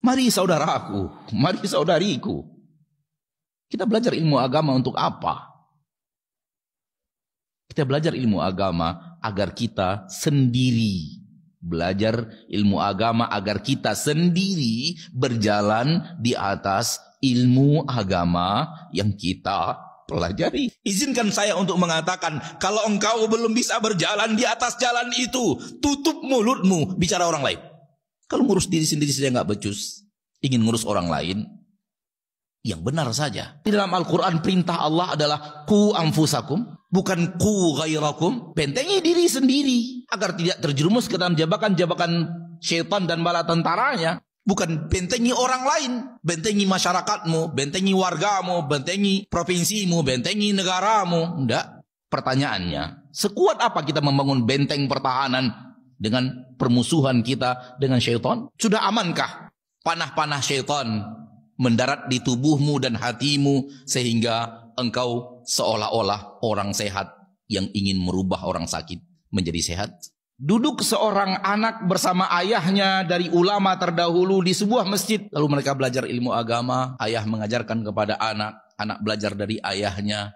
Mari saudaraku, mari saudariku. Kita belajar ilmu agama untuk apa? Kita belajar ilmu agama agar kita sendiri. Belajar ilmu agama agar kita sendiri berjalan di atas ilmu agama yang kita pelajari. Izinkan saya untuk mengatakan, kalau engkau belum bisa berjalan di atas jalan itu, tutup mulutmu bicara orang lain. Kalau ngurus diri sendiri saja nggak becus, ingin ngurus orang lain, yang benar saja. Di dalam Al-Quran perintah Allah adalah ku anfusakum, bukan ku ghairakum. Bentengi diri sendiri agar tidak terjerumus ke dalam jabakan-jabakan syaitan dan bala tentaranya. Bukan bentengi orang lain, bentengi masyarakatmu, bentengi wargamu, bentengi provinsimu, bentengi negaramu. Enggak. Pertanyaannya, sekuat apa kita membangun benteng pertahanan dengan permusuhan kita dengan syaitan? Sudah amankah panah-panah syaitan mendarat di tubuhmu dan hatimu sehingga engkau seolah-olah orang sehat yang ingin merubah orang sakit menjadi sehat? Duduk seorang anak bersama ayahnya dari ulama terdahulu di sebuah masjid, lalu mereka belajar ilmu agama. Ayah mengajarkan kepada anak, anak belajar dari ayahnya.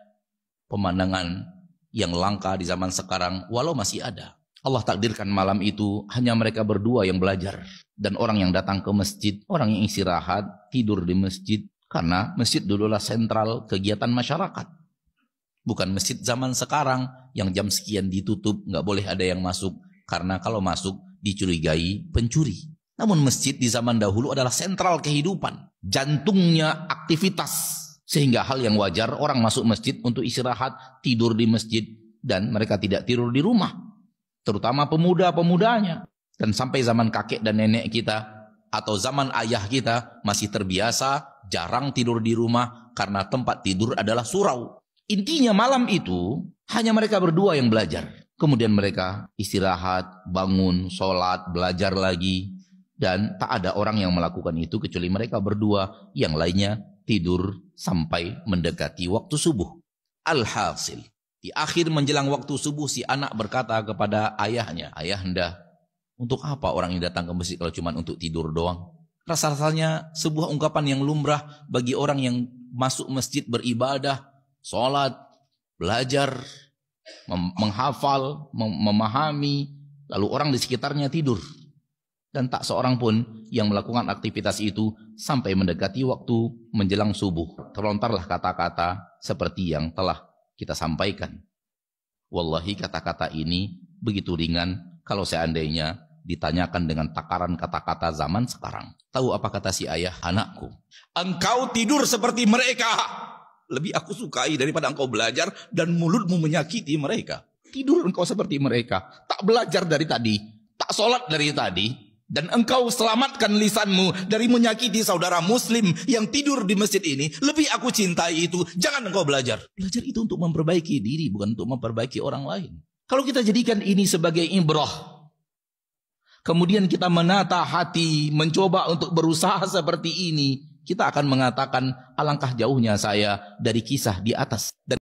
Pemandangan yang langka di zaman sekarang walau masih ada. Allah takdirkan malam itu hanya mereka berdua yang belajar. Dan orang yang datang ke masjid, orang yang istirahat, tidur di masjid. Karena masjid dululah sentral kegiatan masyarakat. Bukan masjid zaman sekarang yang jam sekian ditutup, nggak boleh ada yang masuk. Karena kalau masuk dicurigai pencuri. Namun masjid di zaman dahulu adalah sentral kehidupan. Jantungnya aktivitas. Sehingga hal yang wajar orang masuk masjid untuk istirahat, tidur di masjid. Dan mereka tidak tidur di rumah. Terutama pemuda-pemudanya. Dan sampai zaman kakek dan nenek kita atau zaman ayah kita masih terbiasa jarang tidur di rumah karena tempat tidur adalah surau. Intinya malam itu hanya mereka berdua yang belajar. Kemudian mereka istirahat, bangun, sholat, belajar lagi. Dan tak ada orang yang melakukan itu kecuali mereka berdua. Yang lainnya tidur sampai mendekati waktu subuh. Alhasil, di akhir menjelang waktu subuh si anak berkata kepada ayahnya, "Ayahanda, untuk apa orang yang datang ke masjid kalau cuma untuk tidur doang?" Rasa-rasanya sebuah ungkapan yang lumrah bagi orang yang masuk masjid beribadah, sholat, belajar, menghafal, memahami, lalu orang di sekitarnya tidur. Dan tak seorang pun yang melakukan aktivitas itu sampai mendekati waktu menjelang subuh. Terlontarlah kata-kata seperti yang telah kita sampaikan. Wallahi kata-kata ini begitu ringan kalau seandainya ditanyakan dengan takaran kata-kata zaman sekarang. Tahu apa kata si ayah? "Anakku, engkau tidur seperti mereka. Lebih aku sukai daripada engkau belajar dan mulutmu menyakiti mereka." Tidur engkau seperti mereka. Tak belajar dari tadi, tak sholat dari tadi. Dan engkau selamatkan lisanmu dari menyakiti saudara muslim yang tidur di masjid ini. Lebih aku cintai itu. Jangan engkau belajar. Belajar itu untuk memperbaiki diri, bukan untuk memperbaiki orang lain. Kalau kita jadikan ini sebagai ibrah, kemudian kita menata hati, mencoba untuk berusaha seperti ini, kita akan mengatakan alangkah jauhnya saya dari kisah di atas. Dan